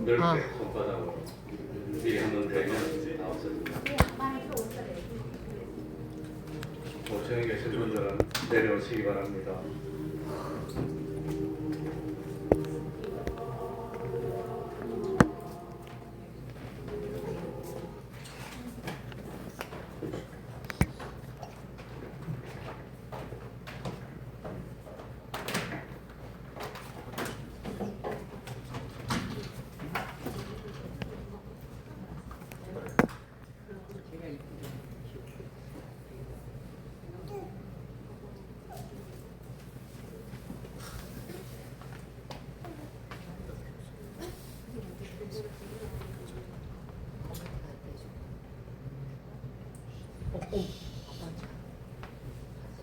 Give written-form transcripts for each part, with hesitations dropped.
넓게 손바닥으로 미리 한번 대면 다 없어집니다. 오천에 계신 분들은 내려오시기 바랍니다.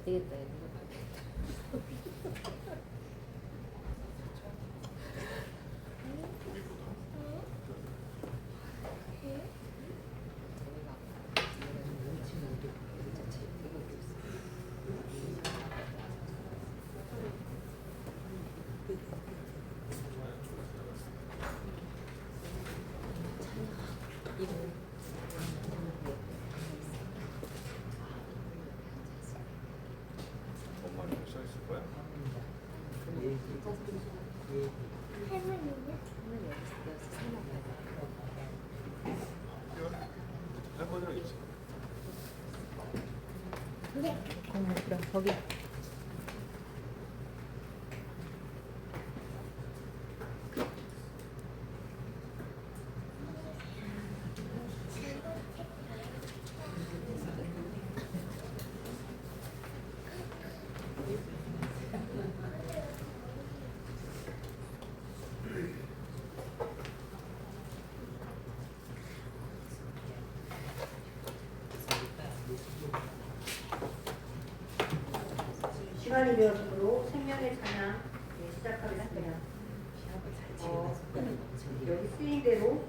되겠다. 엄마는 써 있을 거야. 할머니랑 있지. 그럼 거기. 시간이 되었으므로 생명의 찬양 시작하겠습니다. 여기 쓰인 대로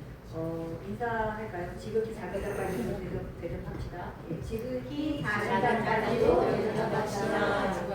인사할까요? 지극히 자기자까지도 대접합시다. 지극히 자기자까지도 대접합시다.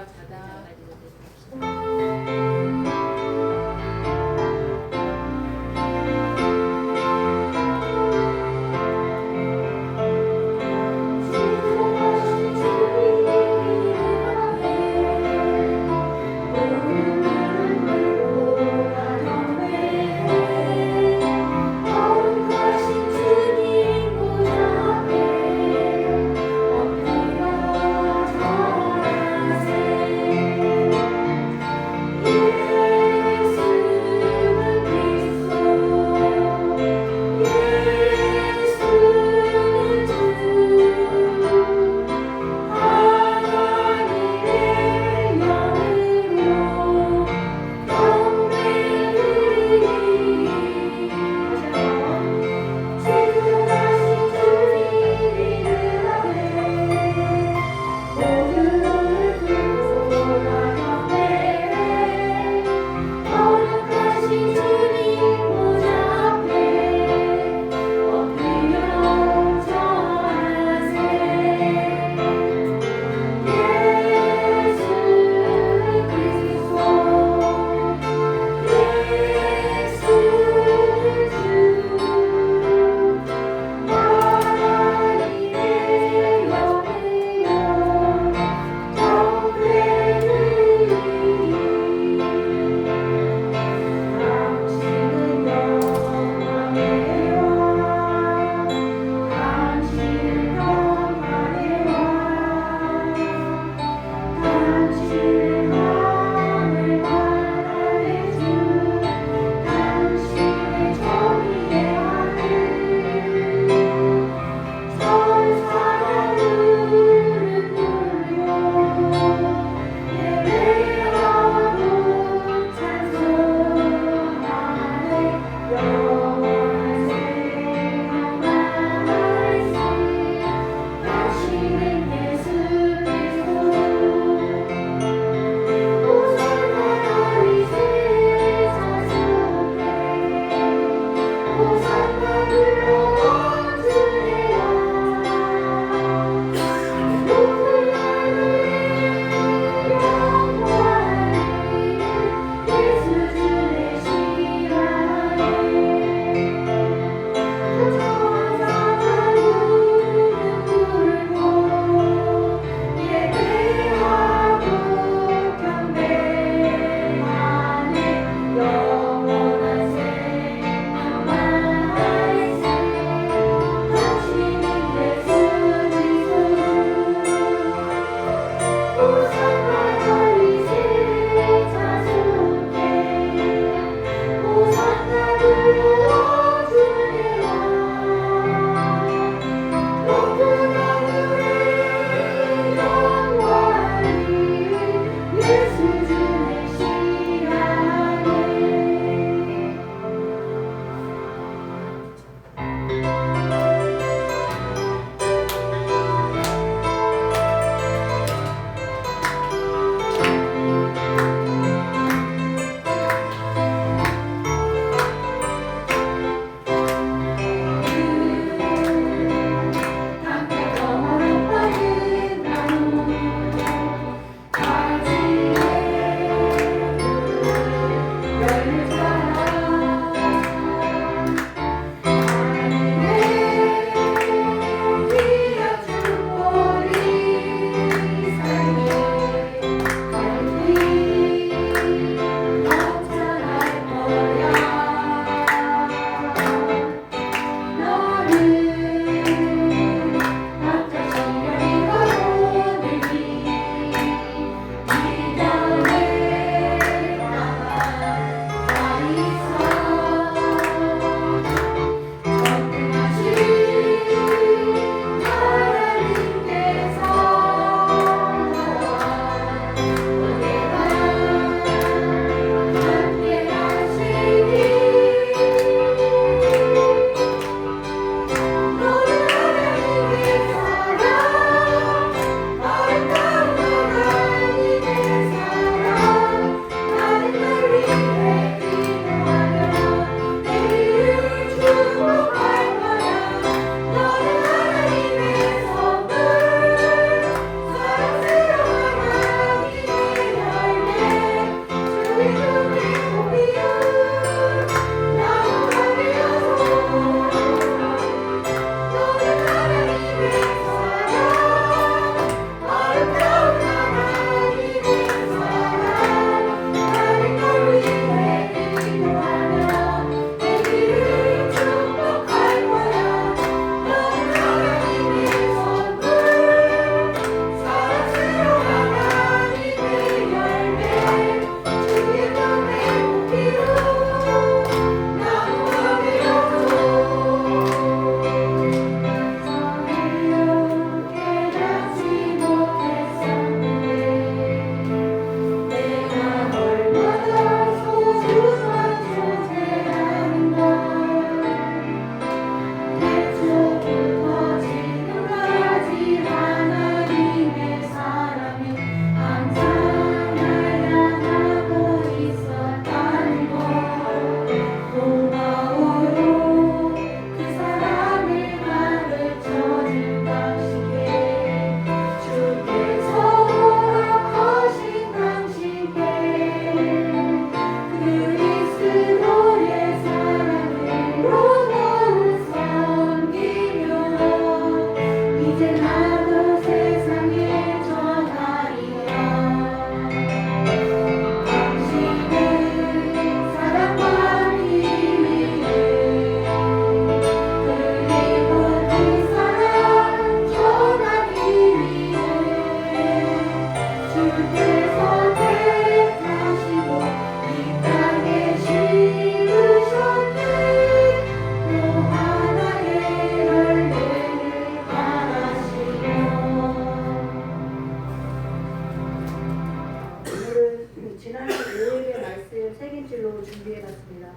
준비해봤습니다.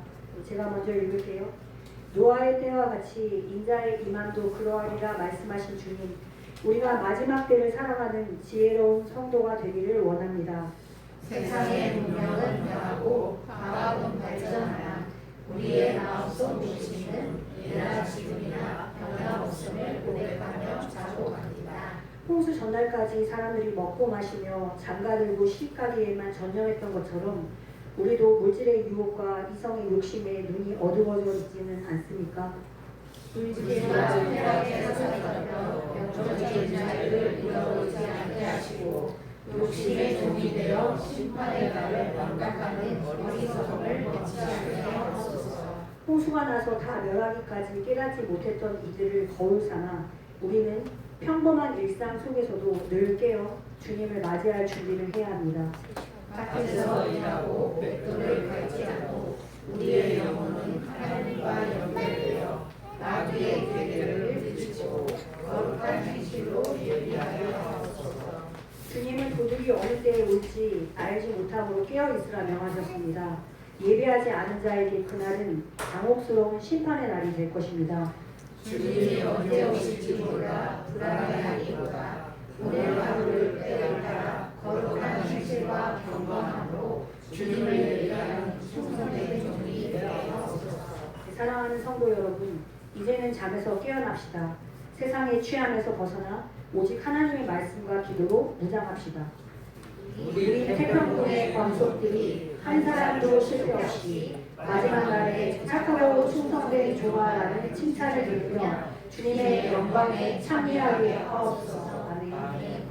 제가 먼저 읽을게요. 노아의 때와 같이 인자의 임함도 그러하리라 말씀하신 주님, 우리가 마지막 때를 살아가는 지혜로운 성도가 되기를 원합니다. 세상의 문명은 변하고 과학은 발전하나 우리의 마음속 중심은 예나 지금이나 변함없음을 고백하며 자족합니다. 홍수 전날까지 사람들이 먹고 마시며 장가들고 시집가기에만 전념했던 것처럼 우리도 물질의 유혹과 이성의 욕심에 눈이 어두워져 있지는 않습니까? 물질과 쾌락에 사로잡혀 영적인 자유를 잃어버리지 않게 하시고 욕심의 종이 되어 심판의 날을 완벽하는 어리석음을 얻지 않게 하옵소서. 홍수가 나서 다 멸하기까지 깨닫지 못했던 이들을 거울 삼아 우리는 평범한 일상 속에서도 늘 깨어 주님을 맞이할 준비를 해야 합니다. 밖에서 일하고 백도를 밟지 않고 우리의 영혼은 하나님과 연결되어 마귀의 괴계를 비추고 거룩한 행실로 예비하여 하옵소서. 주님은 도둑이 어느 때에 올지 알지 못함으로 깨어있으라 명하셨습니다. 예배하지 않은 자에게 그날은 당혹스러운 심판의 날이 될 것입니다. 주님이 언제 오실지 몰라 불안해하기보다 오늘 하루를 빼앗아 거룩한 행실과 경건함으로 주님을 위하여 충성된 종이 되게 하옵소서. 사랑하는 성도 여러분, 이제는 잠에서 깨어납시다. 세상의 취함에서 벗어나 오직 하나님의 말씀과 기도로 무장합시다. 우리 태평군의 광속들이 한 사람도 실패 없이 마지막 날에 착하고 충성된 종아라는 칭찬을 들으며 주님의 영광에 참여하게 하옵소서. 아멘.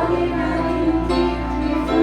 어디 가든지 주의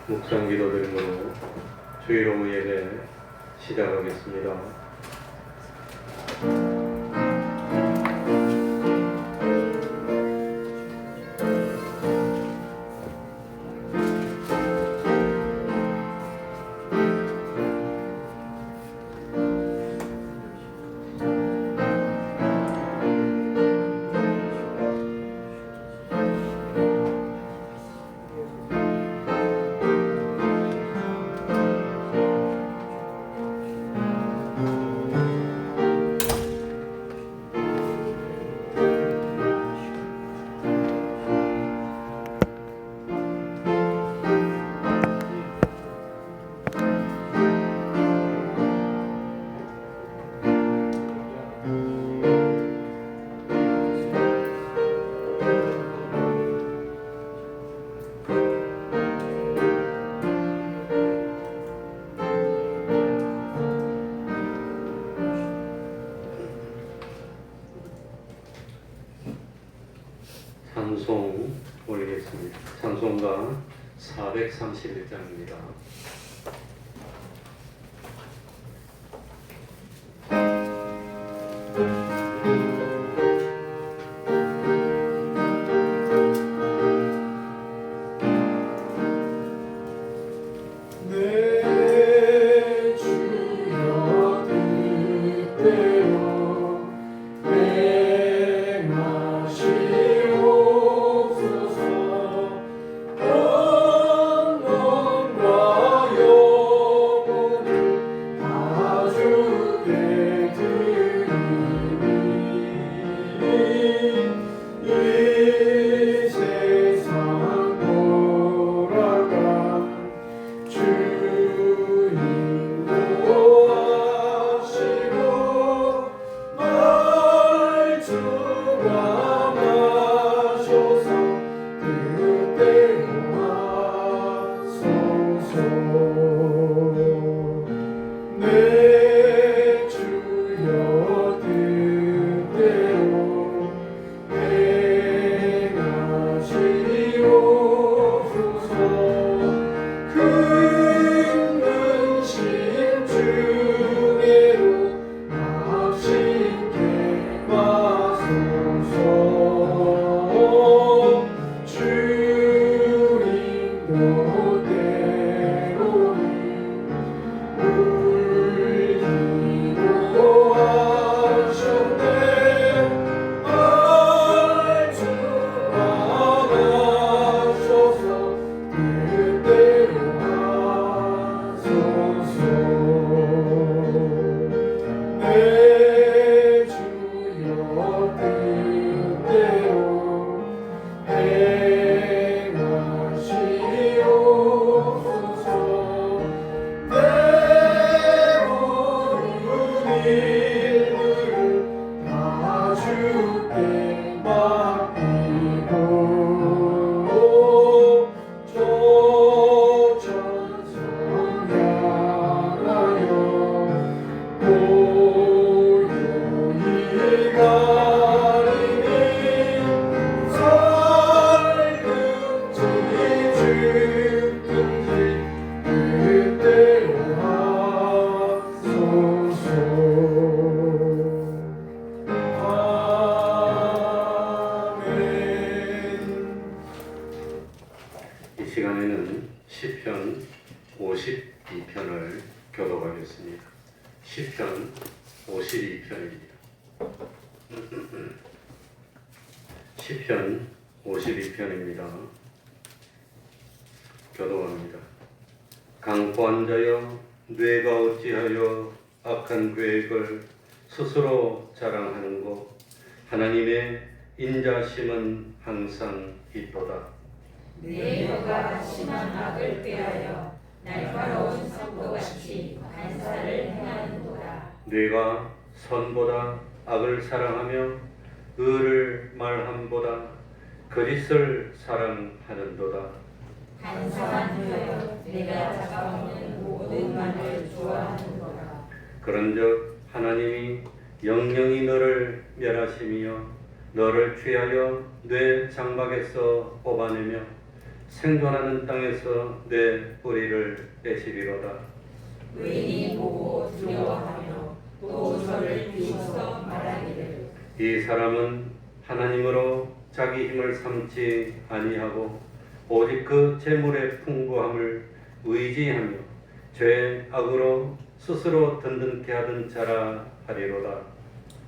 묵상 기도 드림으로 주일오후 예배 시작하겠습니다. 찬송 올리겠습니다. 찬송가 431장입니다. 시간에는 시편 52편을 교독하겠습니다. 시편 52편입니다. 시편 52편입니다. 교독합니다. 강포한 자여, 뇌가 어찌하여 악한 계획을 스스로 자랑하는고. 하나님의 인자심은 항상 있도다. 내 혀가 심한 악을 꾀하여 날카로운 성도같이 간사를 행하는도다. 뇌가 선보다 악을 사랑하며 의를 말함보다 거짓을 사랑하는도다. 간사한 혀여, 내가 잡아먹는 모든 말을 좋아하는도다. 그런즉 하나님이 영영이 너를 멸하시며 너를 취하여 뇌 장막에서 뽑아내며 생존하는 땅에서 내 뿌리를 빼시리로다. 의인이 보고 두려워하며 또 저를 비웃어 말하기를 이 사람은 하나님으로 자기 힘을 삼지 아니하고 오직 그 재물의 풍부함을 의지하며 죄의 악으로 스스로 든든케 하던 자라 하리로다.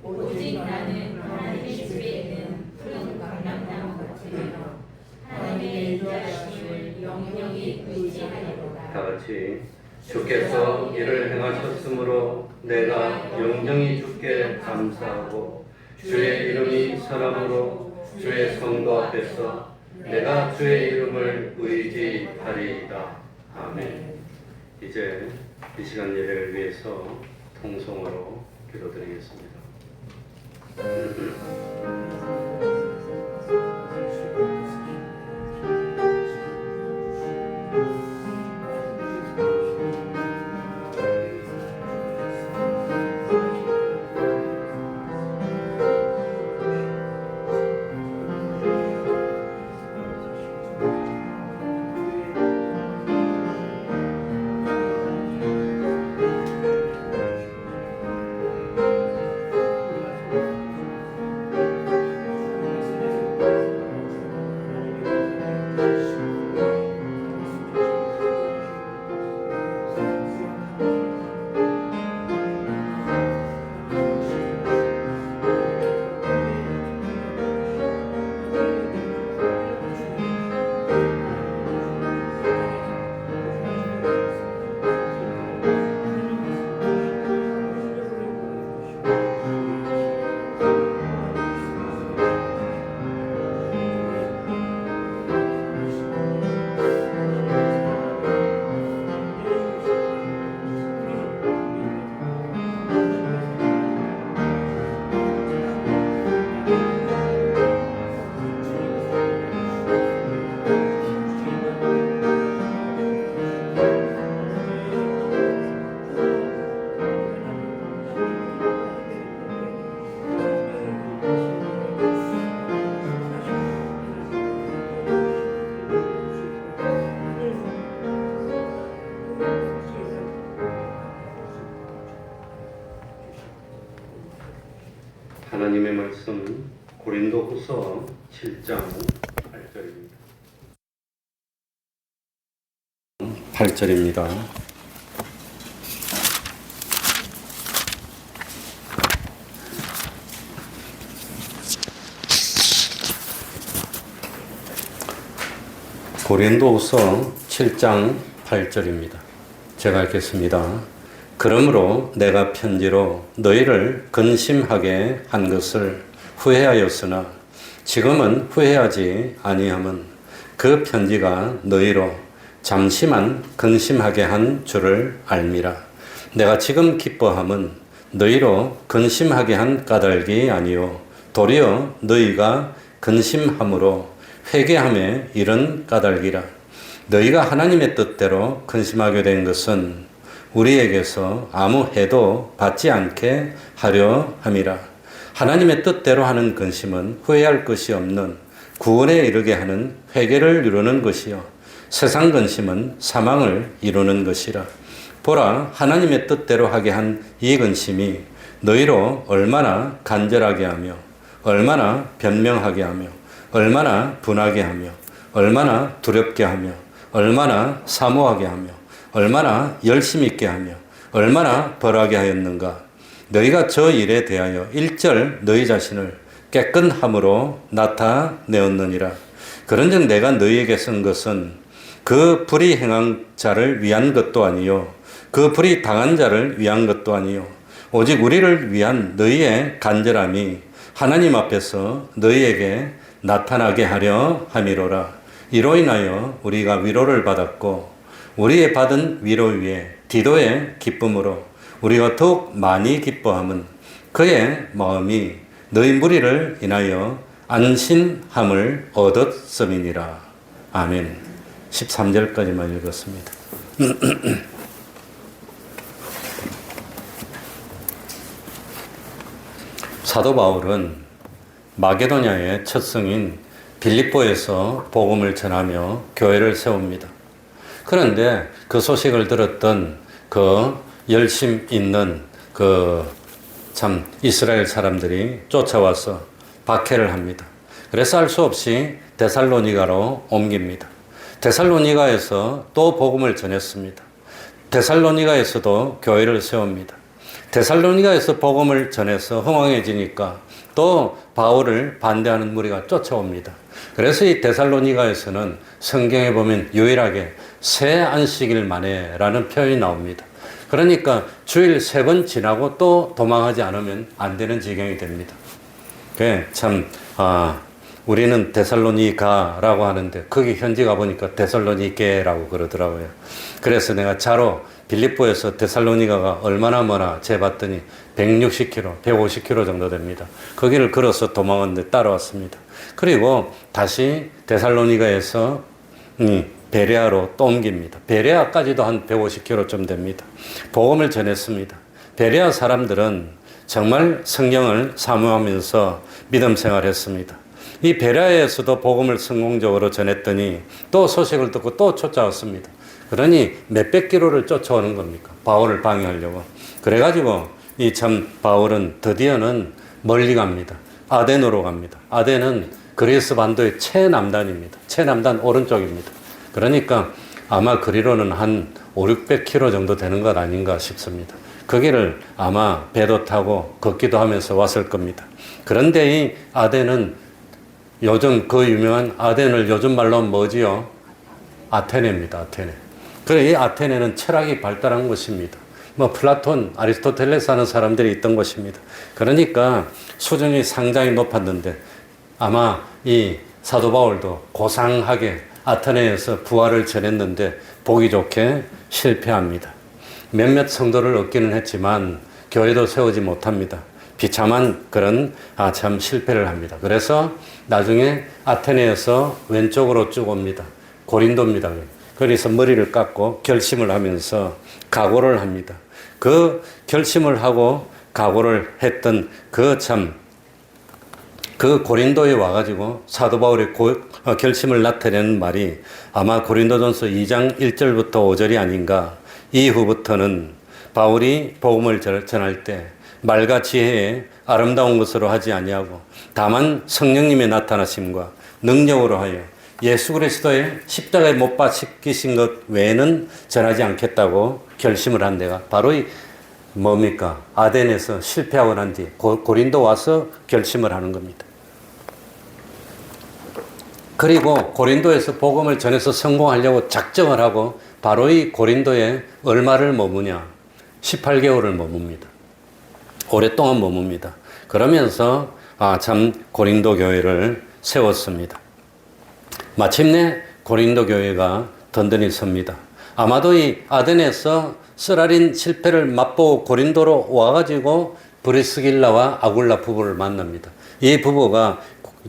오직 나는 하나님의 집에 있는 푸른 감람나무 같으며 하나님의 인자하심을 영영히 의지하리로다. 다 같이 주께서 이를 행하셨으므로 내가 영영히 주께 감사하고 주의 이름이 선함으로 주의 성도 앞에서 내가 주의 이름을 의지하리이다. 아멘. 이제 이 시간 예배를 위해서 통성으로 기도드리겠습니다. 하나님의 말씀은 고린도후서 7장 8절입니다. 8절입니다. 고린도후서 7장 8절입니다. 제가 읽겠습니다. 그러므로 내가 편지로 너희를 근심하게 한 것을 후회하였으나 지금은 후회하지 아니함은 그 편지가 너희로 잠시만 근심하게 한 줄을 알미라. 내가 지금 기뻐함은 너희로 근심하게 한 까닭이 아니요 도리어 너희가 근심함으로 회개함에 이른 까닭이라. 너희가 하나님의 뜻대로 근심하게 된 것은 우리에게서 아무 해도 받지 않게 하려 함이라. 하나님의 뜻대로 하는 근심은 후회할 것이 없는 구원에 이르게 하는 회개를 이루는 것이요 세상 근심은 사망을 이루는 것이라. 보라, 하나님의 뜻대로 하게 한 이 근심이 너희로 얼마나 간절하게 하며 얼마나 변명하게 하며 얼마나 분하게 하며 얼마나 두렵게 하며 얼마나 사모하게 하며 얼마나 열심 있게 하며 얼마나 벌하게 하였는가. 너희가 저 일에 대하여 일절 너희 자신을 깨끗함으로 나타내었느니라. 그런즉 내가 너희에게 쓴 것은 그 불의 행한 자를 위한 것도 아니요 그 불의 당한 자를 위한 것도 아니요 오직 우리를 위한 너희의 간절함이 하나님 앞에서 너희에게 나타나게 하려 함이로라. 이로 인하여 우리가 위로를 받았고 우리의 받은 위로 위에 디도의 기쁨으로 우리가 더욱 많이 기뻐함은 그의 마음이 너희 무리를 인하여 안신함을 얻었음이니라. 아멘. 13절까지만 읽었습니다. 사도 바울은 마게도냐의 첫 성인 빌립보에서 복음을 전하며 교회를 세웁니다. 그런데 그 소식을 들었던 그 열심 있는 참 이스라엘 사람들이 쫓아와서 박해를 합니다. 그래서 할 수 없이 데살로니가로 옮깁니다. 데살로니가에서 또 복음을 전했습니다. 데살로니가에서도 교회를 세웁니다. 데살로니가에서 복음을 전해서 흥왕해지니까 또 바울을 반대하는 무리가 쫓아옵니다. 그래서 이 데살로니가에서는 성경에 보면 유일하게 새 안식일 만에 라는 표현이 나옵니다. 그러니까 주일 3번 지나고 또 도망하지 않으면 안 되는 지경이 됩니다. 참, 우리는 데살로니가라고 하는데 거기 현지 가보니까 데살로니게라고 그러더라고요. 그래서 내가 차로 빌립보에서 데살로니가가 얼마나 머나 재봤더니 160km, 150km 정도 됩니다. 거기를 걸어서 도망왔는데 따라왔습니다. 그리고 다시 데살로니가에서 베레아로 또 옮깁니다. 베레아까지도 한 150km쯤 됩니다. 복음을 전했습니다. 베레아 사람들은 정말 성경을 사모하면서 믿음 생활했습니다. 이 베레아에서도 복음을 성공적으로 전했더니 또 소식을 듣고 또 쫓아왔습니다. 그러니 몇백 킬로를 쫓아오는 겁니까? 바울을 방해하려고. 그래가지고 이 참 바울은 드디어는 멀리 갑니다. 아덴으로 갑니다. 아덴은 그리스 반도의 최남단입니다. 최남단 오른쪽입니다. 그러니까 아마 그리로는 한 500-600km 정도 되는 것 아닌가 싶습니다. 거기를 아마 배도 타고 걷기도 하면서 왔을 겁니다. 그런데 이 아덴은 요즘 그 유명한 아덴을 요즘 말로 뭐지요? 아테네입니다. 아테네. 그래 이 아테네는 철학이 발달한 곳입니다. 뭐 플라톤, 아리스토텔레스 하는 사람들이 있던 곳입니다. 그러니까 수준이 상당히 높았는데 아마 이 사도 바울도 고상하게 아테네에서 부활을 전했는데 보기 좋게 실패합니다. 몇몇 성도를 얻기는 했지만 교회도 세우지 못합니다. 비참한 그런 참 실패를 합니다. 그래서 나중에 아테네에서 왼쪽으로 쭉 옵니다. 고린도입니다. 그래서 머리를 깎고 결심을 하면서 각오를 합니다. 그 결심을 하고 각오를 했던 그 고린도에 와가지고 사도 바울의 결심을 나타내는 말이 아마 고린도전서 2장 1절부터 5절이 아닌가. 이후부터는 바울이 복음을 전할 때 말과 지혜에 아름다운 것으로 하지 아니하고 다만 성령님의 나타나심과 능력으로 하여 예수 그리스도의 십자가에 못 박히신 것 외에는 전하지 않겠다고 결심을 한 데가 바로 이 뭡니까? 아덴에서 실패하고 난 뒤 고린도 와서 결심을 하는 겁니다. 그리고 고린도에서 복음을 전해서 성공하려고 작정을 하고 바로 이 고린도에 얼마를 머무냐? 18개월을 머뭅니다. 오랫동안 머뭅니다. 그러면서 참 고린도 교회를 세웠습니다. 마침내 고린도 교회가 든든히 섭니다. 아마도 이 아덴에서 쓰라린 실패를 맛보고 고린도로 와가지고 브리스길라와 아굴라 부부를 만납니다. 이 부부가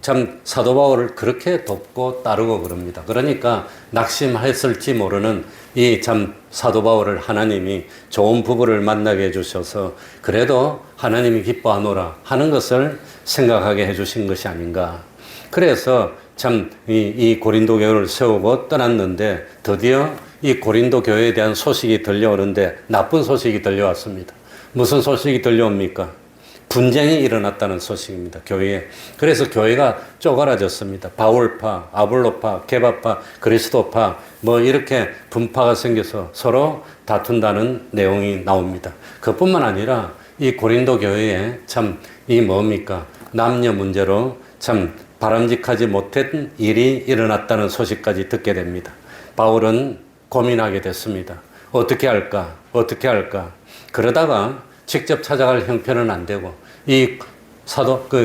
참 사도 바울을 그렇게 돕고 따르고 그럽니다. 그러니까 낙심했을지 모르는 이 참 사도 바울을 하나님이 좋은 부부를 만나게 해주셔서 그래도 하나님이 기뻐하노라 하는 것을 생각하게 해주신 것이 아닌가. 그래서 참 이 고린도 교회를 세우고 떠났는데 드디어 이 고린도 교회에 대한 소식이 들려오는데 나쁜 소식이 들려왔습니다. 무슨 소식이 들려옵니까? 분쟁이 일어났다는 소식입니다. 교회에. 그래서 교회가 쪼그라졌습니다. 바울파, 아볼로파, 게바파, 그리스도파 뭐 이렇게 분파가 생겨서 서로 다툰다는 내용이 나옵니다. 그뿐만 아니라 이 고린도 교회에 참 이 뭡니까? 남녀 문제로 참 바람직하지 못한 일이 일어났다는 소식까지 듣게 됩니다. 바울은 고민하게 됐습니다. 어떻게 할까? 어떻게 할까? 그러다가 직접 찾아갈 형편은 안 되고 이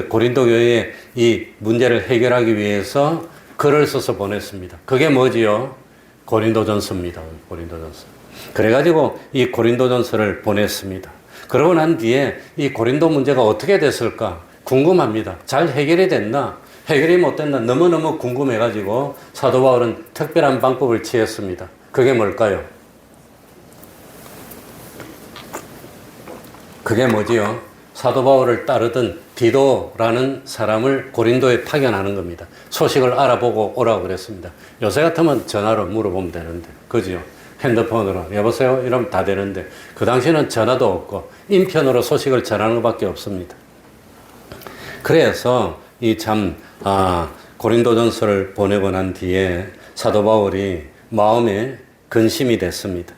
고린도 교회의 이 문제를 해결하기 위해서 글을 써서 보냈습니다. 그게 뭐지요? 고린도전서입니다. 고린도전서. 그래가지고 이 고린도전서를 보냈습니다. 그러고 난 뒤에 이 고린도 문제가 어떻게 됐을까 궁금합니다. 잘 해결이 됐나? 해결이 못 됐나? 너무너무 궁금해가지고 사도 바울은 특별한 방법을 취했습니다. 그게 뭘까요? 그게 뭐지요? 사도 바울을 따르던 디도라는 사람을 고린도에 파견하는 겁니다. 소식을 알아보고 오라고 그랬습니다. 요새 같으면 전화로 물어보면 되는데, 그죠? 핸드폰으로 여보세요? 이러면 다 되는데, 그 당시에는 전화도 없고 인편으로 소식을 전하는 것밖에 없습니다. 그래서 고린도전서를 보내고 난 뒤에 사도 바울이 마음에 근심이 됐습니다.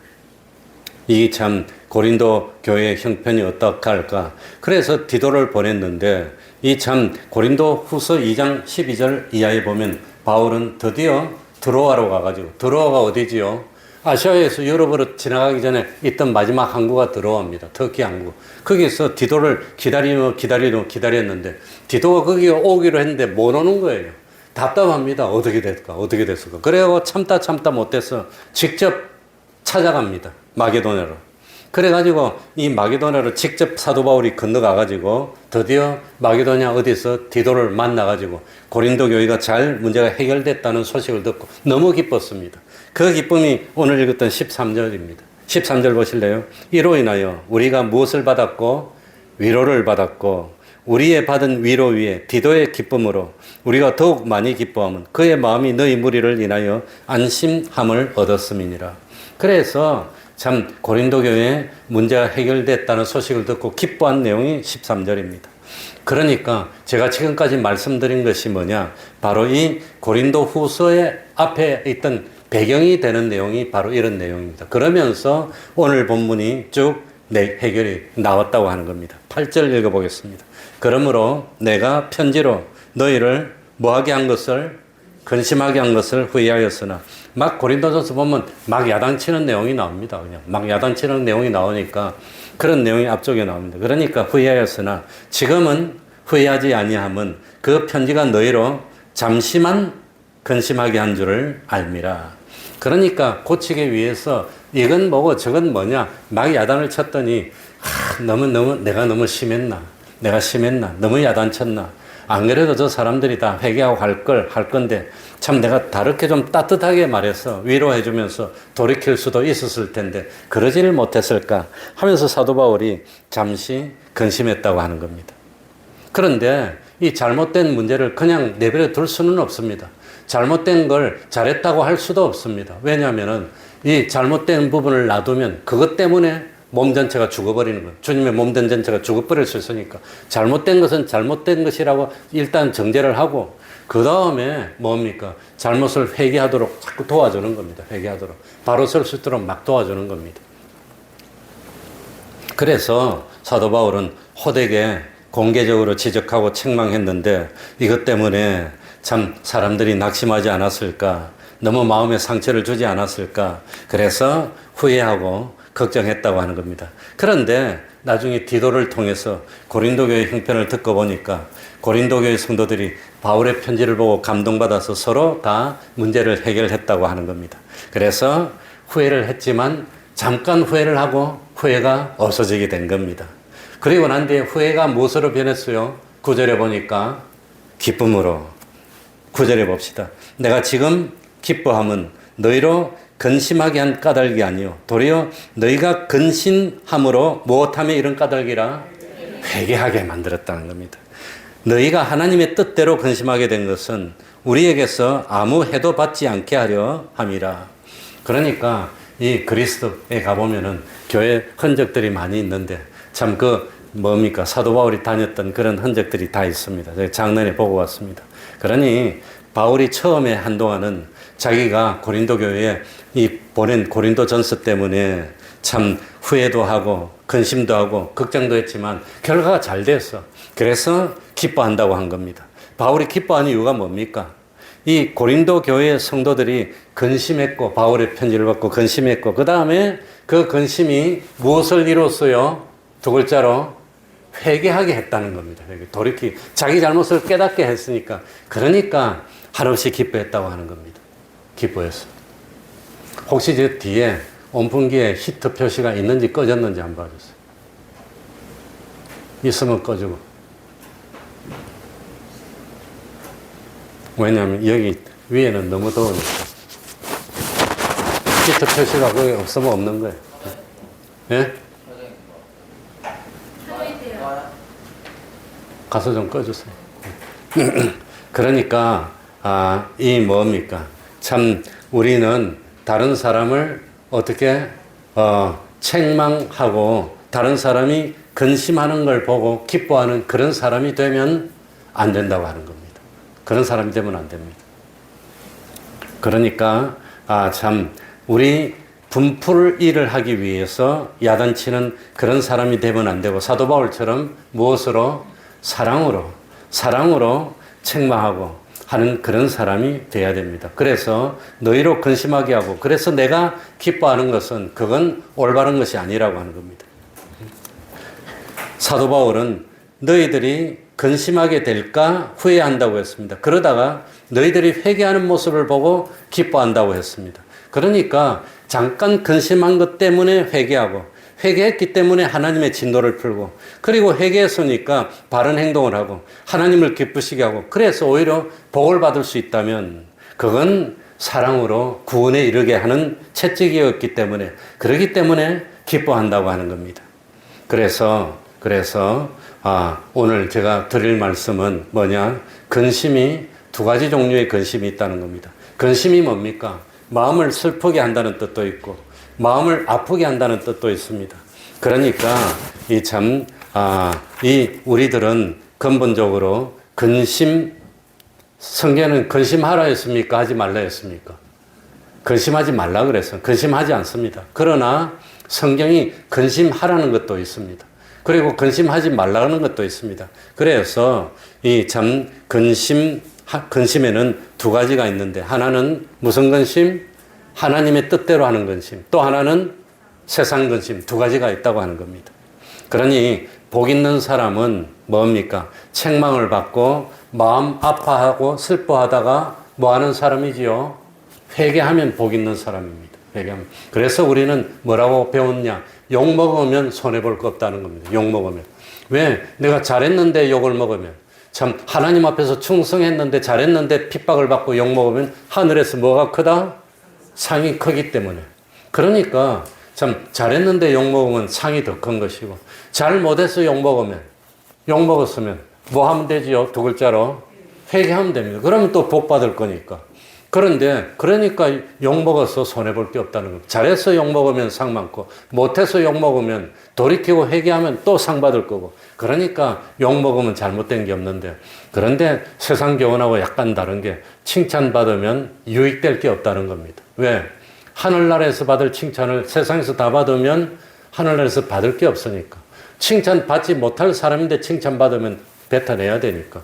이 참 고린도 교회의 형편이 어떡할까? 그래서 디도를 보냈는데 이 참 고린도 후서 2장 12절 이하에 보면 바울은 드디어 드로아로 가가지고, 드로아가 어디지요? 아시아에서 유럽으로 지나가기 전에 있던 마지막 항구가 드로아입니다. 터키 항구. 거기서 디도를 기다렸는데 디도가 거기 오기로 했는데 못 오는 거예요. 답답합니다. 어떻게 됐을까? 어떻게 됐을까? 그래서 참다 못해서 직접 찾아갑니다. 마게도냐로. 그래가지고 이 마게도냐로 직접 사도 바울이 건너가가지고 드디어 마게도냐 어디서 디도를 만나가지고 고린도 교회가 잘 문제가 해결됐다는 소식을 듣고 너무 기뻤습니다. 그 기쁨이 오늘 읽었던 13절입니다. 13절 보실래요? 이로 인하여 우리가 무엇을 받았고 위로를 받았고 우리의 받은 위로 위에 디도의 기쁨으로 우리가 더욱 많이 기뻐하면 그의 마음이 너희 무리를 인하여 안심함을 얻었음이니라. 그래서 참 고린도 교회에 문제가 해결됐다는 소식을 듣고 기뻐한 내용이 13절입니다. 그러니까 제가 지금까지 말씀드린 것이 뭐냐? 바로 이 고린도 후서의 앞에 있던 배경이 되는 내용이 바로 이런 내용입니다. 그러면서 오늘 본문이 쭉 해결이 나왔다고 하는 겁니다. 8절 읽어보겠습니다. 그러므로 내가 편지로 너희를 뭐하게 한 것을, 근심하게 한 것을 후회하였으나, 막 고린도전서 보면 막 야단치는 내용이 나옵니다. 그냥 막 야단치는 내용이 나오니까 그런 내용이 앞쪽에 나옵니다. 그러니까 후회하였으나 지금은 후회하지 아니함은 그 편지가 너희로 잠시만 근심하게 한 줄을 알미라. 그러니까 고치기 위해서 이건 뭐고 저건 뭐냐 막 야단을 쳤더니 내가 너무 심했나, 내가 심했나, 너무 야단쳤나, 안 그래도 저 사람들이 다 회개하고 할 건데 참 내가 다르게 좀 따뜻하게 말해서 위로해 주면서 돌이킬 수도 있었을 텐데 그러지를 못했을까 하면서 사도 바울이 잠시 근심했다고 하는 겁니다. 그런데 이 잘못된 문제를 그냥 내버려 둘 수는 없습니다. 잘못된 걸 잘했다고 할 수도 없습니다. 왜냐하면 이 잘못된 부분을 놔두면 그것 때문에 몸 전체가 죽어버리는 거예요. 주님의 몸 전체가 죽어버릴 수 있으니까 잘못된 것은 잘못된 것이라고 일단 정죄를 하고 그 다음에 뭡니까? 잘못을 회개하도록 자꾸 도와주는 겁니다. 회개하도록. 바로 설 수 있도록 막 도와주는 겁니다. 그래서 사도 바울은 호되게 공개적으로 지적하고 책망했는데 이것 때문에 참 사람들이 낙심하지 않았을까? 너무 마음에 상처를 주지 않았을까? 그래서 후회하고 걱정했다고 하는 겁니다. 그런데 나중에 디도를 통해서 고린도 교회 형편을 듣고 보니까 고린도 교회 성도들이 바울의 편지를 보고 감동받아서 서로 다 문제를 해결했다고 하는 겁니다. 그래서 후회를 했지만 잠깐 후회를 하고 후회가 없어지게 된 겁니다. 그리고 난 뒤에 후회가 무엇으로 변했어요? 9절에 보니까 기쁨으로. 9절에 봅시다. 내가 지금 기뻐함은 너희로 근심하게 한 까닭이 아니요 도리어 너희가 근심함으로 무엇하며 이런 까닭이라 회개하게 만들었다는 겁니다. 너희가 하나님의 뜻대로 근심하게 된 것은 우리에게서 아무 해도 받지 않게 하려 함이라. 그러니까 이 그리스도에 가보면은 교회 흔적들이 많이 있는데 참 뭡니까? 사도 바울이 다녔던 그런 흔적들이 다 있습니다. 제가 작년에 보고 왔습니다. 그러니 바울이 처음에 한동안은 자기가 고린도 교회에 보낸 고린도 전서 때문에 참 후회도 하고 근심도 하고 걱정도 했지만 결과가 잘 됐어. 그래서 기뻐한다고 한 겁니다. 바울이 기뻐하는 이유가 뭡니까? 이 고린도 교회의 성도들이 근심했고 바울의 편지를 받고 근심했고 그 다음에 그 근심이 무엇을 이뤘어요? 두 글자로 회개하게 했다는 겁니다. 돌이키 자기 잘못을 깨닫게 했으니까 그러니까 한없이 기뻐했다고 하는 겁니다. 기뻐했어. 혹시 저 뒤에 온풍기에 히트 표시가 있는지 꺼졌는지 한번 봐주세요. 있으면 꺼주고. 왜냐하면 여기 위에는 너무 더우니까. 히트 표시가 거기 없으면 없는 거예요. 예? 가서 좀 꺼주세요. 그러니까 이 뭡니까? 참 우리는 다른 사람을 어떻게 책망하고 다른 사람이 근심하는 걸 보고 기뻐하는 그런 사람이 되면 안 된다고 하는 겁니다. 그런 사람이 되면 안 됩니다. 그러니까 참 우리 분풀 일을 하기 위해서 야단치는 그런 사람이 되면 안 되고 사도 바울처럼 무엇으로? 사랑으로 책망하고 하는 그런 사람이 돼야 됩니다. 그래서 너희로 근심하게 하고 그래서 내가 기뻐하는 것은 그건 올바른 것이 아니라고 하는 겁니다. 사도 바울은 너희들이 근심하게 될까 후회한다고 했습니다. 그러다가 너희들이 회개하는 모습을 보고 기뻐한다고 했습니다. 그러니까 잠깐 근심한 것 때문에 회개하고 회개했기 때문에 하나님의 진노를 풀고 그리고 회개했으니까 바른 행동을 하고 하나님을 기쁘시게 하고 그래서 오히려 복을 받을 수 있다면 그건 사랑으로 구원에 이르게 하는 채찍이었기 때문에 그러기 때문에 기뻐한다고 하는 겁니다. 그래서 오늘 제가 드릴 말씀은 뭐냐? 근심이 두 가지 종류의 근심이 있다는 겁니다. 근심이 뭡니까? 마음을 슬프게 한다는 뜻도 있고 마음을 아프게 한다는 뜻도 있습니다. 그러니까 우리들은 근본적으로 성경은 근심하라 했습니까? 하지 말라 했습니까? 근심하지 말라 그랬어요. 근심하지 않습니다. 그러나 성경이 근심하라는 것도 있습니다. 그리고 근심하지 말라는 것도 있습니다. 그래서 근심에는 두 가지가 있는데 하나는 무슨 근심? 하나님의 뜻대로 하는 근심. 또 하나는 세상 근심. 두 가지가 있다고 하는 겁니다. 그러니 복 있는 사람은 뭡니까? 책망을 받고 마음 아파하고 슬퍼하다가 뭐 하는 사람이지요? 회개하면 복 있는 사람입니다. 회개하면. 그래서 우리는 뭐라고 배웠냐? 욕 먹으면 손해볼 거 없다는 겁니다. 욕 먹으면. 왜? 내가 잘했는데 욕을 먹으면. 참 하나님 앞에서 충성했는데 잘했는데 핍박을 받고 욕 먹으면 하늘에서 뭐가 크다? 상이 크기 때문에. 그러니까 참 잘했는데 욕 먹으면 상이 더 큰 것이고 잘 못해서 욕 먹었으면 뭐 하면 되지요? 두 글자로 회개하면 됩니다. 그러면 또 복 받을 거니까. 그러니까 욕 먹어서 손해볼 게 없다는 겁니다. 잘해서 욕 먹으면 상 많고 못해서 욕 먹으면 돌이키고 회개하면 또 상 받을 거고 그러니까 욕 먹으면 잘못된 게 없는데 그런데 세상 교훈하고 약간 다른 게 칭찬받으면 유익될 게 없다는 겁니다. 왜? 하늘나라에서 받을 칭찬을 세상에서 다 받으면 하늘나라에서 받을 게 없으니까 칭찬받지 못할 사람인데 칭찬받으면 뱉어내야 되니까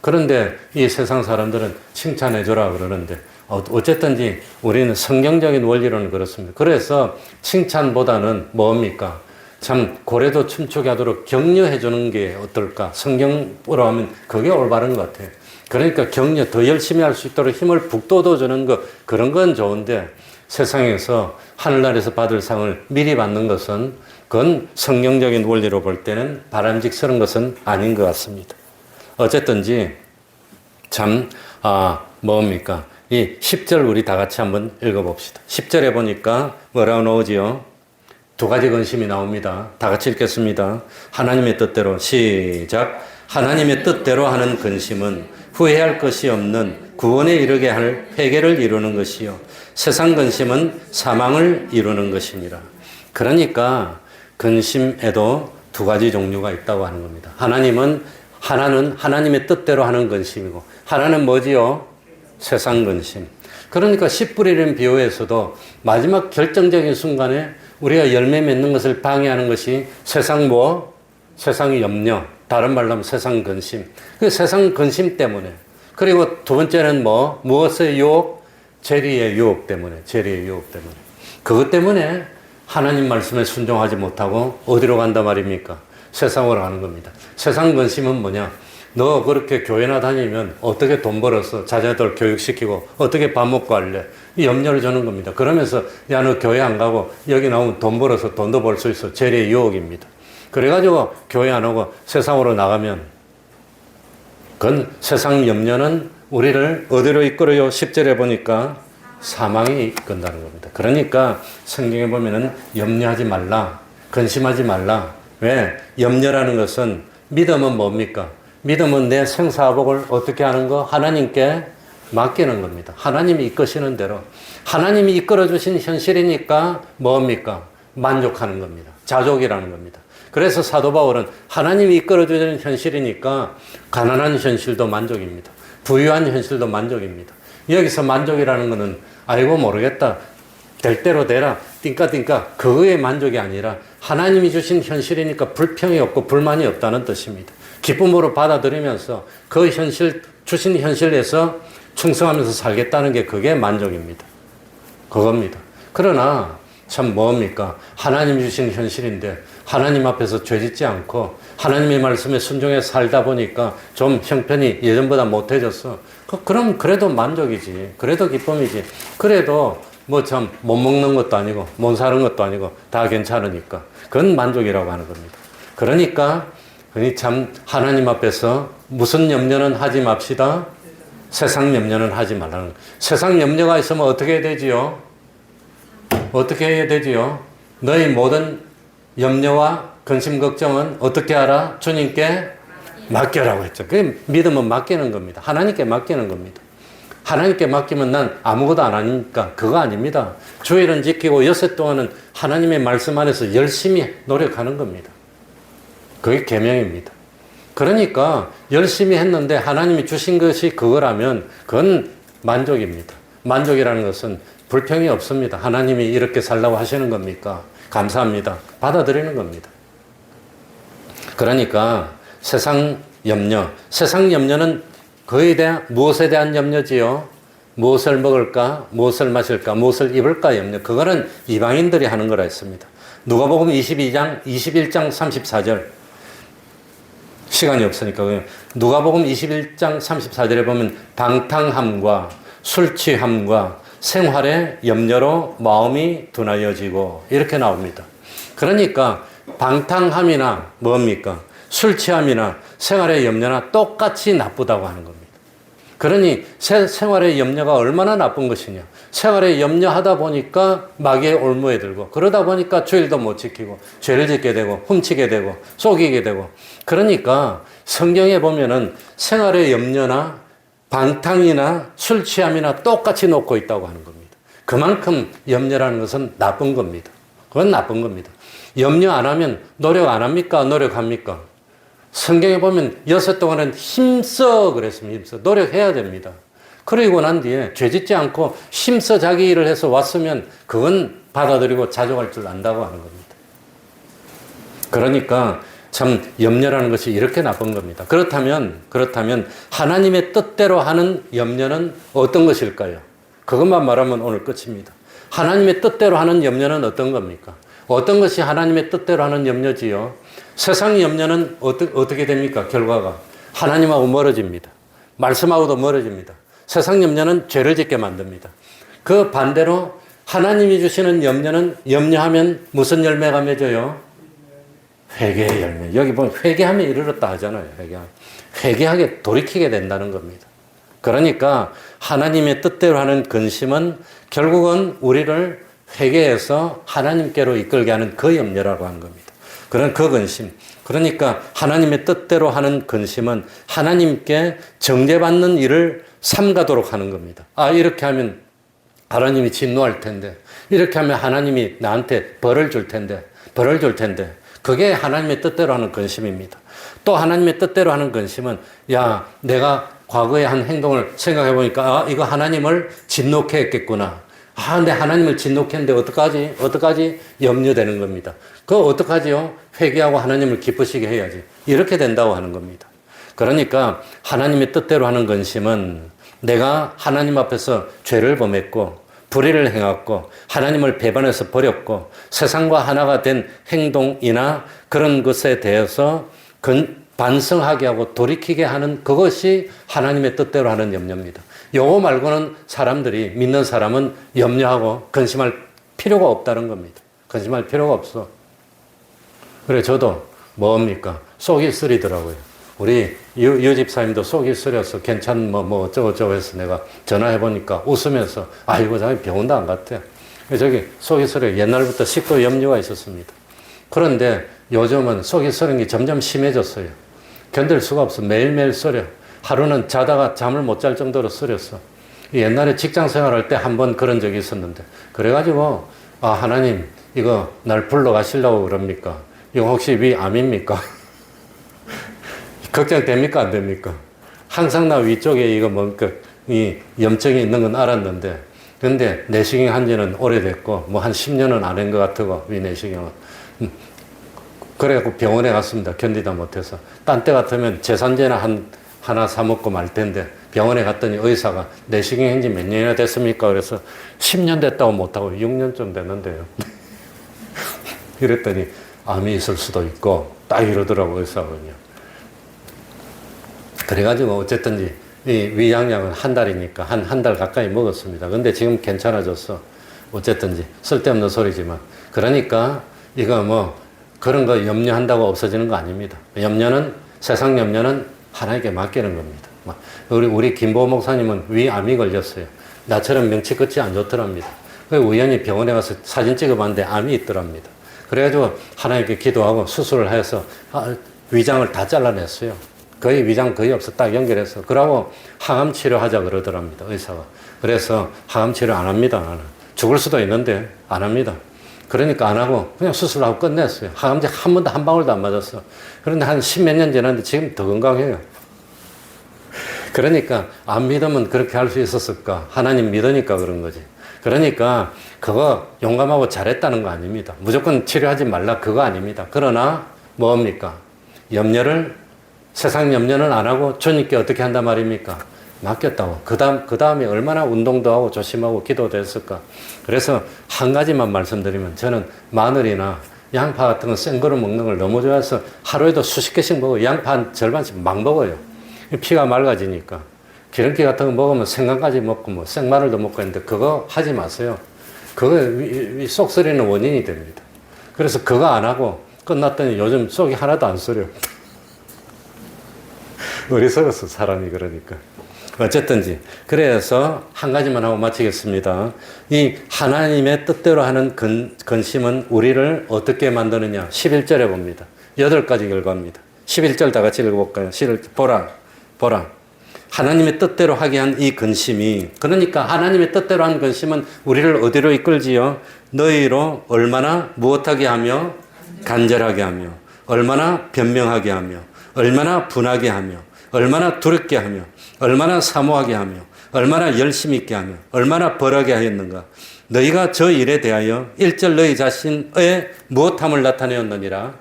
그런데 이 세상 사람들은 칭찬해줘라 그러는데 어쨌든지 우리는 성경적인 원리로는 그렇습니다. 그래서 칭찬보다는 뭡니까? 참 고래도 춤추게 하도록 격려해주는 게 어떨까? 성경으로 하면 그게 올바른 것 같아요. 그러니까 격려 더 열심히 할 수 있도록 힘을 북돋워주는 거 그런 건 좋은데 세상에서 하늘나라에서 받을 상을 미리 받는 것은 그건 성경적인 원리로 볼 때는 바람직스러운 것은 아닌 것 같습니다. 어쨌든지 뭡니까? 이 10절 우리 다 같이 한번 읽어봅시다. 10절에 보니까 뭐라고 나오지요? 두 가지 근심이 나옵니다. 다 같이 읽겠습니다. 하나님의 뜻대로 시작. 하나님의 뜻대로 하는 근심은 후회할 것이 없는 구원에 이르게 할 회개를 이루는 것이요. 세상 근심은 사망을 이루는 것이니라. 그러니까 근심에도 두 가지 종류가 있다고 하는 겁니다. 하나는 하나님의 뜻대로 하는 근심이고 하나는 뭐지요? 세상 근심. 그러니까 씨 뿌리는 비유에서도 마지막 결정적인 순간에 우리가 열매 맺는 것을 방해하는 것이 세상의 염려, 다른 말로 하면 세상 근심. 그 세상 근심 때문에. 그리고 두 번째는 무엇의 유혹? 재리의 유혹 때문에. 그것 때문에 하나님 말씀에 순종하지 못하고 어디로 간단 말입니까? 세상으로 가는 겁니다. 세상 근심은 뭐냐? 너 그렇게 교회나 다니면 어떻게 돈 벌어서 자녀들 교육시키고 어떻게 밥 먹고 할래? 이 염려를 주는 겁니다. 그러면서 야, 너 교회 안 가고 여기 나오면 돈 벌어서 돈도 벌 수 있어. 재리의 유혹입니다. 그래가지고 교회 안 오고 세상으로 나가면 그건 세상 염려는 우리를 어디로 이끌어요? 10절에 보니까 사망이 이끈다는 겁니다. 그러니까 성경에 보면은 염려하지 말라, 근심하지 말라. 왜? 염려라는 것은 믿음은 뭡니까? 믿음은 내 생사복을 어떻게 하는 거? 하나님께 맡기는 겁니다. 하나님이 이끄시는 대로. 하나님이 이끌어주신 현실이니까 뭡니까? 만족하는 겁니다. 자족이라는 겁니다. 그래서 사도 바울은 하나님이 이끌어주는 현실이니까 가난한 현실도 만족입니다. 부유한 현실도 만족입니다. 여기서 만족이라는 것은 아이고 모르겠다. 될 대로 되라. 띵까띵까 그거의 만족이 아니라 하나님이 주신 현실이니까 불평이 없고 불만이 없다는 뜻입니다. 기쁨으로 받아들이면서 그 현실, 주신 현실에서 충성하면서 살겠다는 게 그게 만족입니다. 그겁니다. 그러나 참 뭡니까? 하나님 주신 현실인데 하나님 앞에서 죄짓지 않고 하나님의 말씀에 순종해 살다 보니까 좀 형편이 예전보다 못해졌어. 그럼 그래도 만족이지. 그래도 기쁨이지. 그래도 뭐 참 못 먹는 것도 아니고 못 사는 것도 아니고 다 괜찮으니까 그건 만족이라고 하는 겁니다. 그러니까 참 하나님 앞에서 무슨 염려는 하지 맙시다. 세상 염려는 하지 말라는 거예요. 세상 염려가 있으면 어떻게 해야 되지요? 어떻게 해야 되지요? 너희 모든 염려와 근심 걱정은 어떻게 하라? 주님께 맡겨라고 했죠. 그 믿음은 맡기는 겁니다. 하나님께 맡기는 겁니다. 하나님께 맡기면 난 아무것도 안 하니까 그거 아닙니다. 주일은 지키고 여섯 동안은 하나님의 말씀 안에서 열심히 노력하는 겁니다. 그게 계명입니다. 그러니까 열심히 했는데 하나님이 주신 것이 그거라면 그건 만족입니다. 만족이라는 것은 불평이 없습니다. 하나님이 이렇게 살라고 하시는 겁니까? 감사합니다. 받아들이는 겁니다. 그러니까 세상 염려는 그에 대한 무엇에 대한 염려지요? 무엇을 먹을까? 무엇을 마실까? 무엇을 입을까? 염려. 그거는 이방인들이 하는 거라 했습니다. 누가복음 21장 34절. 시간이 없으니까 누가복음 21장 34절에 보면 방탕함과 술 취함과 생활의 염려로 마음이 둔하여지고 이렇게 나옵니다. 그러니까 방탕함이나 뭡니까? 술 취함이나 생활의 염려나 똑같이 나쁘다고 하는 겁니다. 그러니 생활의 염려가 얼마나 나쁜 것이냐. 생활의 염려하다 보니까 마귀의 올무에 들고 그러다 보니까 주일도 못 지키고 죄를 짓게 되고 훔치게 되고 속이게 되고 그러니까 성경에 보면은 생활의 염려나 방탕이나 술 취함이나 똑같이 놓고 있다고 하는 겁니다. 그만큼 염려라는 것은 나쁜 겁니다. 그건 나쁜 겁니다. 염려 안 하면 노력 안 합니까? 노력합니까? 성경에 보면 여섯 동안은 힘써 그랬습니다. 힘써. 노력해야 됩니다. 그러고 난 뒤에 죄짓지 않고 힘써 자기 일을 해서 왔으면 그건 받아들이고 자족할 줄 안다고 하는 겁니다. 그러니까 참 염려라는 것이 이렇게 나쁜 겁니다. 그렇다면 하나님의 뜻대로 하는 염려는 어떤 것일까요? 그것만 말하면 오늘 끝입니다. 하나님의 뜻대로 하는 염려는 어떤 겁니까? 어떤 것이 하나님의 뜻대로 하는 염려지요? 세상 염려는 어떻게 됩니까? 결과가 하나님하고 멀어집니다. 말씀하고도 멀어집니다. 세상 염려는 죄를 짓게 만듭니다. 그 반대로 하나님이 주시는 염려는 염려하면 무슨 열매가 맺어요? 회개의 열매. 여기 보면 회개하면 이르렀다 하잖아요. 회개하게 돌이키게 된다는 겁니다. 그러니까 하나님의 뜻대로 하는 근심은 결국은 우리를 회개해서 하나님께로 이끌게 하는 그 염려라고 하는 겁니다. 그런 그 근심. 그러니까 하나님의 뜻대로 하는 근심은 하나님께 정죄받는 일을 삼가도록 하는 겁니다. 아, 이렇게 하면 하나님이 진노할 텐데, 이렇게 하면 하나님이 나한테 벌을 줄 텐데. 그게 하나님의 뜻대로 하는 근심입니다. 또 하나님의 뜻대로 하는 근심은 야, 내가 과거에 한 행동을 생각해 보니까 아, 이거 하나님을 진노케 했겠구나. 아, 근데 하나님을 진노케 했는데 어떡하지? 염려되는 겁니다. 그거 어떡하지요? 회개하고 하나님을 기쁘시게 해야지. 이렇게 된다고 하는 겁니다. 그러니까 하나님의 뜻대로 하는 근심은 내가 하나님 앞에서 죄를 범했고 불의를 행했고 하나님을 배반해서 버렸고 세상과 하나가 된 행동이나 그런 것에 대해서 반성하게 하고 돌이키게 하는 그것이 하나님의 뜻대로 하는 염려입니다. 요거 말고는 사람들이 믿는 사람은 염려하고 근심할 필요가 없다는 겁니다. 근심할 필요가 없어. 그래 저도 뭡니까? 속이 쓰리더라고요. 우리 유 집사님도 속이 쓰려서 뭐 어쩌고저쩌고 해서 내가 전화해보니까 웃으면서 아이고 자기 병원도 안 갔대. 저기 속이 쓰려 옛날부터 식도 염려가 있었습니다. 그런데 요즘은 속이 쓰린 게 점점 심해졌어요. 견딜 수가 없어. 매일매일 쓰려. 하루는 자다가 잠을 못 잘 정도로 쓰렸어. 옛날에 직장 생활할 때 한 번 그런 적이 있었는데, 그래가지고 아, 하나님 이거 날 불러가시려고 그럽니까? 이거 혹시 위 암입니까? 걱정됩니까? 안 됩니까? 항상 나 위쪽에 이거 뭔가 이 염증이 있는 건 알았는데, 근데 내시경 한 지는 오래됐고 뭐 한 10년은 안 한 것 같고, 위 내시경은. 그래갖고 병원에 갔습니다. 견디다 못해서. 딴 때 같으면 제산제나 하나 사 먹고 말 텐데, 병원에 갔더니 의사가 내시경 한지 몇 년이나 됐습니까? 그래서 10년 됐다고 못하고 6년쯤 됐는데요. 이랬더니 암이 있을 수도 있고 딱 이러더라고요, 의사군요. 그래가지고 어쨌든지 이 위양약은 한 달이니까 한 달 가까이 먹었습니다. 근데 지금 괜찮아졌어. 어쨌든지 쓸데없는 소리지만. 그러니까 이거 뭐 그런 거 염려한다고 없어지는 거 아닙니다. 세상 염려는 하나님께 맡기는 겁니다. 우리 김보호 목사님은 위암이 걸렸어요. 나처럼 명치 끝이 안 좋더랍니다. 그래서 우연히 병원에 가서 사진 찍어봤는데 암이 있더랍니다. 그래가지고 하나님께 기도하고 수술을 해서 위장을 다 잘라냈어요. 거의 위장 거의 없어. 딱 연결해서. 그러고 항암 치료하자 그러더랍니다, 의사가. 그래서 항암 치료 안 합니다, 나는. 죽을 수도 있는데 안 합니다. 그러니까 안 하고 그냥 수술하고 끝냈어요. 항암제 한 번도 한 방울도 안 맞았어. 그런데 한 10몇 년 지났는데 지금 더 건강해요. 그러니까 안 믿으면 그렇게 할 수 있었을까? 하나님 믿으니까 그런 거지. 그러니까 그거 용감하고 잘했다는 거 아닙니다. 무조건 치료하지 말라 그거 아닙니다. 그러나 뭡니까? 세상 염려는 안 하고 주님께 어떻게 한단 말입니까? 맡겼다고. 그 다음에 얼마나 운동도 하고 조심하고 기도도 했을까? 그래서 한 가지만 말씀드리면, 저는 마늘이나 양파 같은 거 생 거로 먹는 걸 너무 좋아해서 하루에도 수십 개씩 먹어요. 양파 한 절반씩 막 먹어요. 피가 맑아지니까. 기름기 같은 거 먹으면 생강까지 먹고 뭐 생마늘도 먹고 했는데 그거 하지 마세요. 그거 속 쓰리는 원인이 됩니다. 그래서 그거 안 하고 끝났더니 요즘 속이 하나도 안 쓰려. 어리석었어, 사람이. 그러니까. 어쨌든지. 그래서 한 가지만 하고 마치겠습니다. 이 하나님의 뜻대로 하는 근심은 우리를 어떻게 만드느냐. 11절에 봅니다. 8가지 결과입니다. 11절 다 같이 읽어볼까요? 보라. 하나님의 뜻대로 하게 한 이 근심이, 그러니까 하나님의 뜻대로 한 근심은 우리를 어디로 이끌지요? 너희로 얼마나 무엇하게 하며 간절하게 하며, 얼마나 변명하게 하며, 얼마나 분하게 하며, 얼마나 두렵게 하며, 얼마나 사모하게 하며, 얼마나 열심 있게 하며, 얼마나 벌하게 하였는가. 너희가 저 일에 대하여 1절 너희 자신의 무엇함을 나타내었느니라.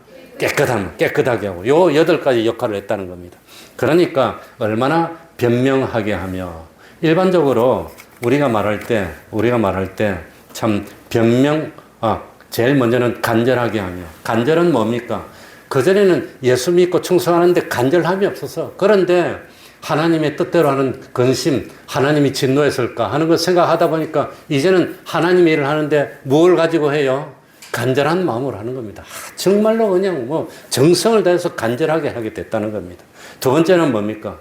깨끗하게 하고. 요 8가지 역할을 했다는 겁니다. 그러니까 얼마나 변명하게 하며, 일반적으로 우리가 말할 때 참 제일 먼저는 간절하게 하며. 간절은 뭡니까? 그전에는 예수 믿고 충성하는데 간절함이 없어서, 그런데 하나님의 뜻대로 하는 근심, 하나님이 진노했을까 하는 걸 생각하다 보니까 이제는 하나님의 일을 하는데 뭘 가지고 해요? 간절한 마음으로 하는 겁니다. 정말로 그냥 뭐 정성을 다해서 간절하게 하게 됐다는 겁니다. 두 번째는 뭡니까?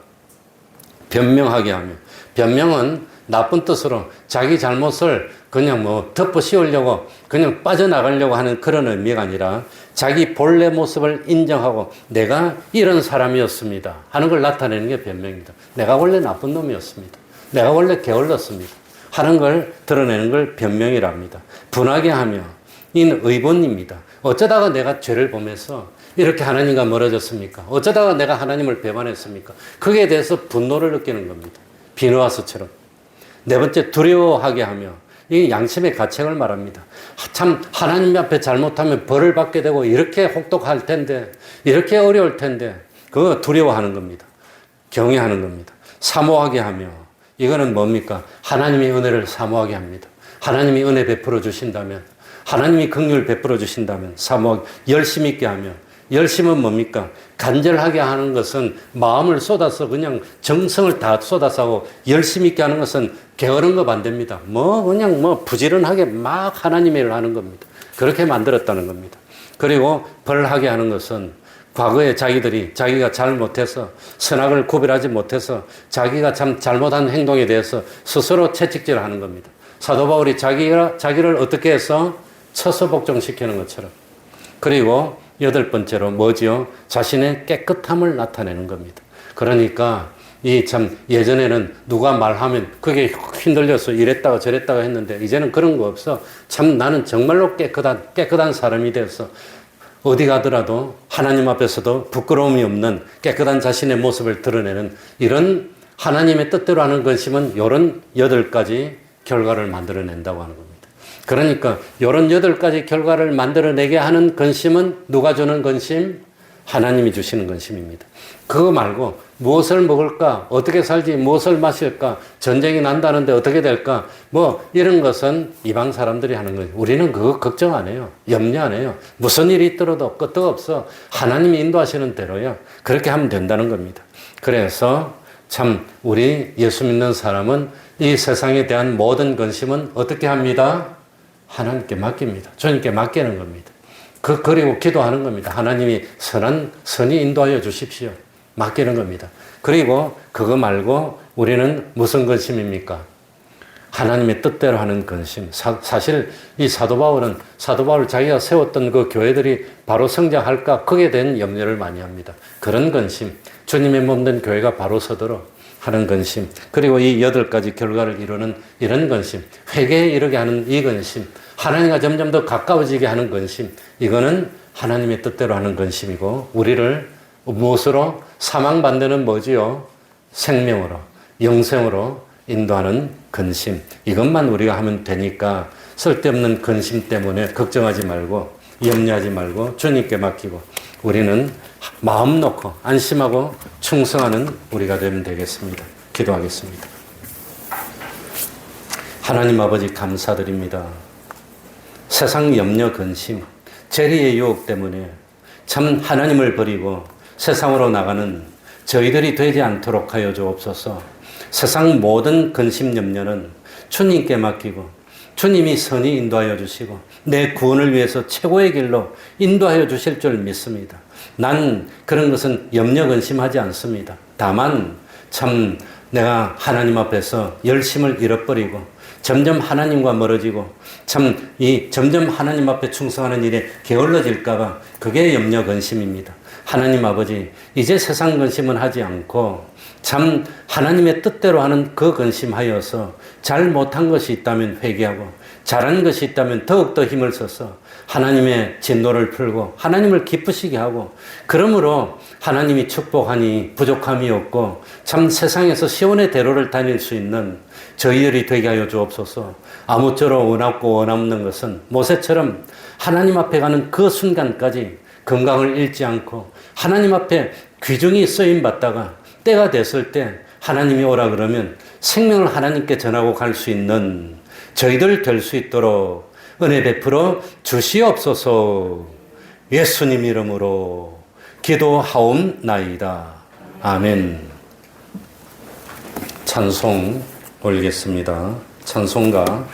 변명하게 하며. 변명은 나쁜 뜻으로 자기 잘못을 그냥 뭐 덮어 씌우려고 그냥 빠져나가려고 하는 그런 의미가 아니라 자기 본래 모습을 인정하고 내가 이런 사람이었습니다 하는 걸 나타내는 게 변명입니다. 내가 원래 나쁜 놈이었습니다. 내가 원래 게을렀습니다 하는 걸 드러내는 걸 변명이랍니다. 분하게 하며, 이는 의본입니다. 어쩌다가 내가 죄를 범해서 이렇게 하나님과 멀어졌습니까? 어쩌다가 내가 하나님을 배반했습니까? 거기에 대해서 분노를 느끼는 겁니다. 비누하스처럼. 네 번째, 두려워하게 하며, 이 양심의 가책을 말합니다. 참 하나님 앞에 잘못하면 벌을 받게 되고 이렇게 혹독할 텐데, 이렇게 어려울 텐데, 그거 두려워하는 겁니다. 경외하는 겁니다. 사모하게 하며, 이거는 뭡니까? 하나님의 은혜를 사모하게 합니다. 하나님이 은혜 베풀어 주신다면, 하나님이 긍휼 베풀어 주신다면 사모하게, 열심 있게 하며. 열심은 뭡니까? 간절하게 하는 것은 마음을 쏟아서 그냥 정성을 다 쏟아서 하고, 열심 있게 하는 것은 게으른 거 반대입니다. 그냥 부지런하게 막 하나님의 일을 하는 겁니다. 그렇게 만들었다는 겁니다. 그리고 벌하게 하는 것은 과거에 자기가 잘못해서, 선악을 구별하지 못해서 자기가 참 잘못한 행동에 대해서 스스로 채찍질을 하는 겁니다. 사도 바울이 자기를 어떻게 해서 쳐서 복종시키는 것처럼. 그리고 여덟 번째로 뭐지요? 자신의 깨끗함을 나타내는 겁니다. 그러니까 이 참 예전에는 누가 말하면 그게 흔들려서 이랬다가 저랬다가 했는데 이제는 그런 거 없어. 참 나는 정말로 깨끗한 사람이 되어서 어디 가더라도 하나님 앞에서도 부끄러움이 없는 깨끗한 자신의 모습을 드러내는 이런 하나님의 뜻대로 하는 건심은 이런 8가지 결과를 만들어낸다고 하는 겁니다. 그러니까 이런 8가지 결과를 만들어내게 하는 건심은 누가 주는 건심? 하나님이 주시는 건심입니다. 그거 말고 무엇을 먹을까? 어떻게 살지? 무엇을 마실까? 전쟁이 난다는데 어떻게 될까? 뭐 이런 것은 이방 사람들이 하는 거예요. 우리는 그거 걱정 안 해요. 염려 안 해요. 무슨 일이 있더라도 끄떡없어. 하나님이 인도하시는 대로요. 그렇게 하면 된다는 겁니다. 그래서 참 우리 예수 믿는 사람은 이 세상에 대한 모든 건심은 어떻게 합니다? 하나님께 맡깁니다. 주님께 맡기는 겁니다. 그리고 기도하는 겁니다. 하나님이 선히 인도하여 주십시오. 맡기는 겁니다. 그리고 그거 말고 우리는 무슨 근심입니까? 하나님의 뜻대로 하는 근심. 사실 이 사도 바울 자기가 세웠던 그 교회들이 바로 성장할까? 거기에 대한 염려를 많이 합니다. 그런 근심. 주님의 몸된 교회가 바로 서도록 하는 근심. 그리고 이 8가지 결과를 이루는 이런 근심. 회개에 이르게 하는 이 근심. 하나님과 점점 더 가까워지게 하는 근심. 이거는 하나님의 뜻대로 하는 근심이고 우리를 무엇으로? 사망반대는 뭐지요? 생명으로, 영생으로 인도하는 근심. 이것만 우리가 하면 되니까 쓸데없는 근심 때문에 걱정하지 말고 염려하지 말고 주님께 맡기고 우리는 마음 놓고 안심하고 충성하는 우리가 되면 되겠습니다. 기도하겠습니다. 하나님 아버지 감사드립니다. 세상 염려 근심, 재리의 유혹 때문에 참 하나님을 버리고 세상으로 나가는 저희들이 되지 않도록 하여 주옵소서. 세상 모든 근심 염려는 주님께 맡기고 주님이 선히 인도하여 주시고 내 구원을 위해서 최고의 길로 인도하여 주실 줄 믿습니다. 난 그런 것은 염려 근심하지 않습니다. 다만 참 내가 하나님 앞에서 열심을 잃어버리고 점점 하나님과 멀어지고 점점 하나님 앞에 충성하는 일에 게을러질까봐 그게 염려 근심입니다. 하나님 아버지, 이제 세상 근심은 하지 않고 참 하나님의 뜻대로 하는 그 근심하여서 잘 못한 것이 있다면 회개하고 잘한 것이 있다면 더욱더 힘을 써서 하나님의 진노를 풀고 하나님을 기쁘시게 하고 그러므로 하나님이 축복하니 부족함이 없고 참 세상에서 시온의 대로를 다닐 수 있는 저희들이 되게 하여 주옵소서. 아무쪼록 원하고 원없는 것은 모세처럼 하나님 앞에 가는 그 순간까지 건강을 잃지 않고 하나님 앞에 귀중히 쓰임받다가 때가 됐을 때 하나님이 오라 그러면 생명을 하나님께 전하고 갈 수 있는 저희들 될 수 있도록 은혜 베풀어 주시옵소서. 예수님 이름으로 기도하옵나이다. 아멘. 찬송 올리겠습니다. 찬송가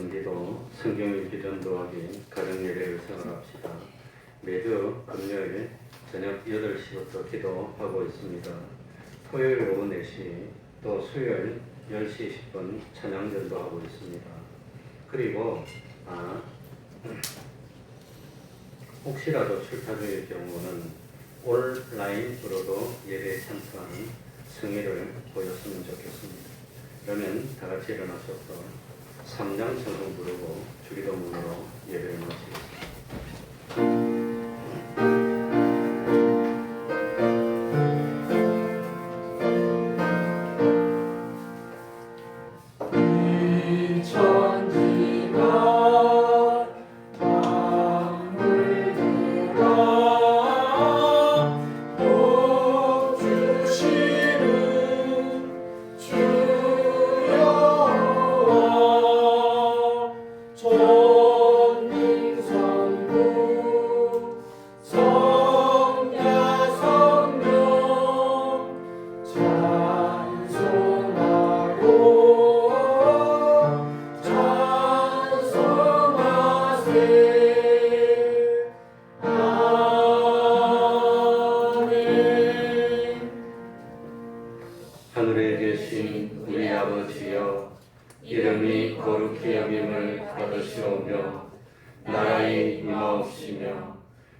금기도, 성경 읽기 전도하기, 가정 예배를 생활합시다. 매주 금요일 저녁 8시부터 기도하고 있습니다. 토요일 오후 4시, 또 수요일 10시 20분 찬양 전도하고 있습니다. 그리고 혹시라도 출타 중일 경우는 온라인으로도 예배에 참석하는 성의를 보였으면 좋겠습니다. 그러면 다 같이 일어나셔서 3장 성경 부르고 주기도문으로 예배를 마치겠습니다. 하늘에 계신 우리 아버지여, 이름이 거룩히 여김을 받으시오며 나라의 임하옵시며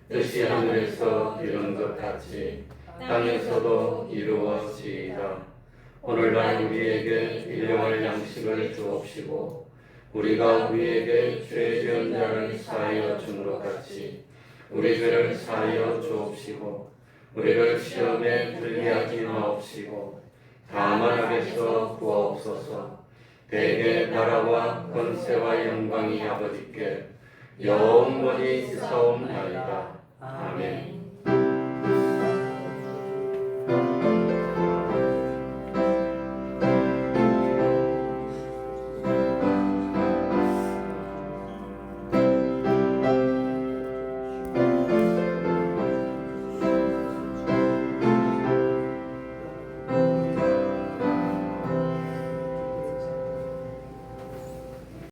뜻이 하늘에서 이룬 것 같이 땅에서도 이루어지이다. 오늘날 우리에게 일용할 양식을 주옵시고 우리가 우리에게 죄 지은 자를 사하여 준 것 같이 우리 죄를 사하여 주옵시고 우리를 시험에 들게 하지 마옵시고 다만 악에서 구하옵소서. 대개 나라와 권세와 영광이 아버지께 영원히 있사옵나이다. 아멘.